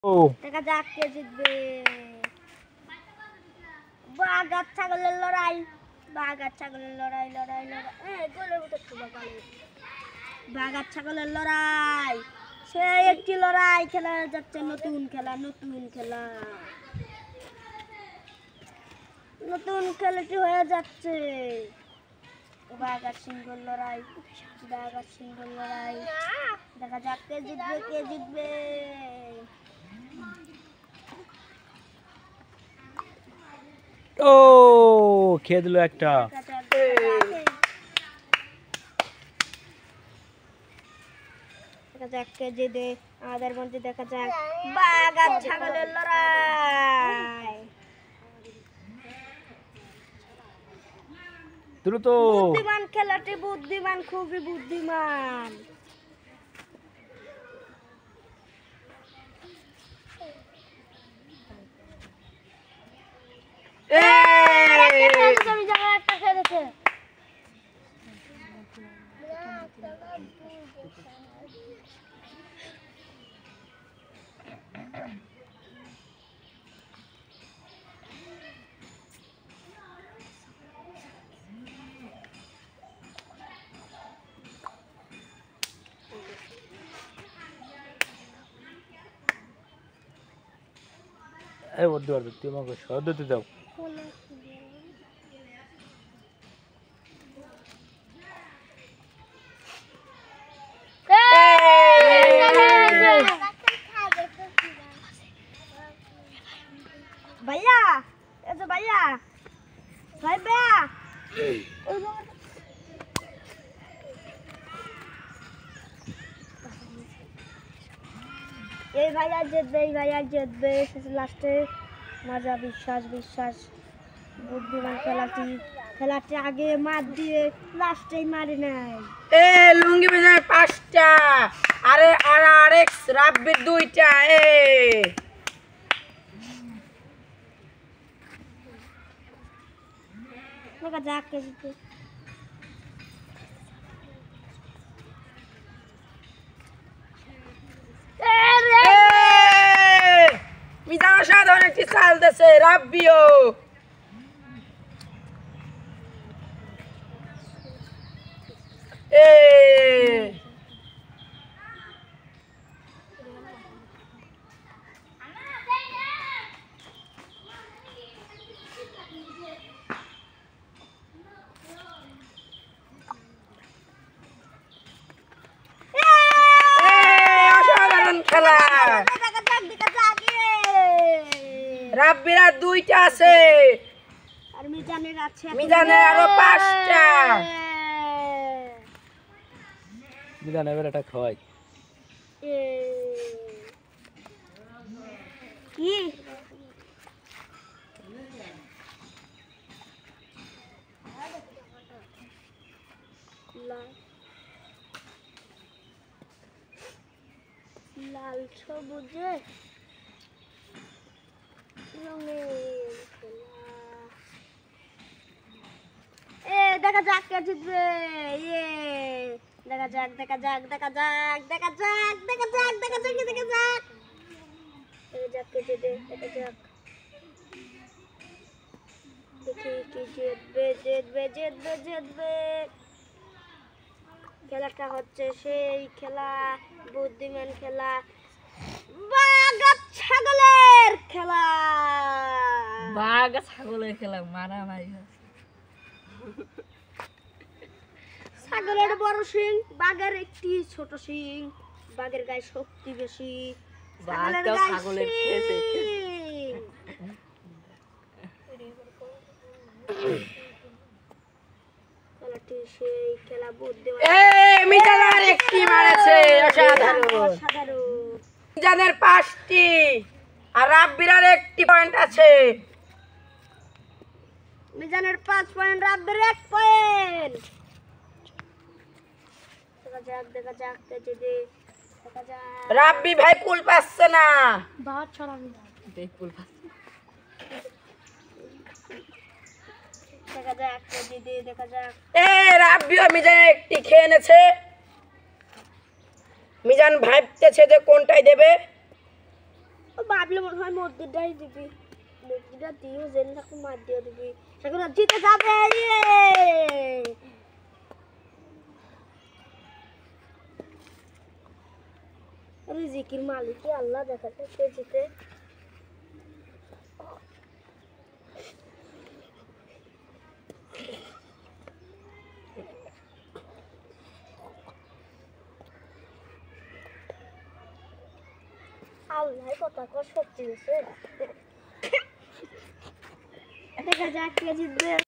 দেখা যাক কে জিতবে। বাঘ আর ছাগলের লড়াই, বাঘ আর ছাগলের লড়াই, লড়াই লড়াই, গোলের মতো বাঘ আর ছাগলের লড়াই। সে একটি লড়াই খেলা যাচ্ছে, নতুন খেলা, নতুন খেলা, নতুন খেলাটি হয়ে যাচ্ছে। বাঘ আর সিংহের লড়াই, বাঘ আর সিংহের লড়াই। দেখা যাক কে জিতবে, কে জিতবে। ও খেয়ে দিল একটা। দেখা যাক কে জিতে আমাদের মধ্যে। দেখা যাক বাঘ আর ছাগলের লড়াই। দ্রুত বুদ্ধিমান খেলাটি, বুদ্ধিমান, খুবই বুদ্ধিমান। একটা খেলেছে। এই ওর দুয়ার তুই আমাকে সদতে দাও। ভাইয়া এসো, ভাইয়া ভাই ভাইয়া, এই ভাইয়া জিতবে, এই ভাইয়া জিতবে লাস্টে। মজা, বিশ্বাস, বিশ্বাস, বুদ্ধিমান খেলাটি। খেলাটি আগে মার দিয়ে লাস্টেই মারি নাই। এ লুঙ্গি বেজার 5টা, আরে আর আরেক্স রাব্বির 2টা। দেখা যাক কে জিতবে। মিজান অসাধারণ একটি চাল দিয়েছে রাব্বিও। অসাধারণ খেলা। রাব্বির আর 2টা আছে, আর মিজানের আছে, মিজানের আরো 5টা। মিজান এবার এটা খাওয়াই। কি লাল সবুজে দেখা যাক কে জিতবে। দেখা যাক, দেখা যাক, দেখা যাক, দেখা যাক, দেখা যাক, দেখা যাক, দেখা যাক, দেখা যাক কে জিতে। দেখা যাক, দেখি কি জিতবে, জিতবে, জিতবে, জিতবে। খেলাটা হচ্ছে সেই খেলা, বুদ্ধিমান খেলা, বাঘ আর ছাগলের খেলা। বাঘ আর ছাগলের খেলা, মারামারি। ছাগলের বড় শিং, বাঘের একটি ছোট শিং। বাঘের গায়ে শক্তি বেশি, ছাগলের গায়ে ছাগলের খেতে শিং। খেলাটি সেই খেলা, বুদ্ধিমান। মিজান আর একটি মারেছে, অসাধারণ। অসাধারণ। মিজানের 5টি আর রাব্বির আর 1টি পয়েন্ট আছে। মিজানের 5 পয়েন্ট, রাব্বির 1 পয়েন্ট। দেখা যাক, দেখা যাক কে জিতে। দেখা যাক। রাব্বি ভাই কুল পাচ্ছে না। বাদ ছড়াবি। কুল পাচ্ছে। দেখা যাক কে জিতে। দেখা যাক। রাব্বিও মিজানের 1টি খেয়ে এনেছে। মিজান ভাবতেছে যে কোনটাই দেবে। ও ভাবলে মনে হয় মসজিদটাই দিবি, মসজিদটা দিও জেনে থাকুন মার দিয়ে দিবি, সেখানে জিতে যাবে। রিজিকের মালিকই আল্লাহ, দেখাতে কে জিতে। আল্লাহ কথা কর, সত্যি গেছে। দেখা যাক কে জিতবে।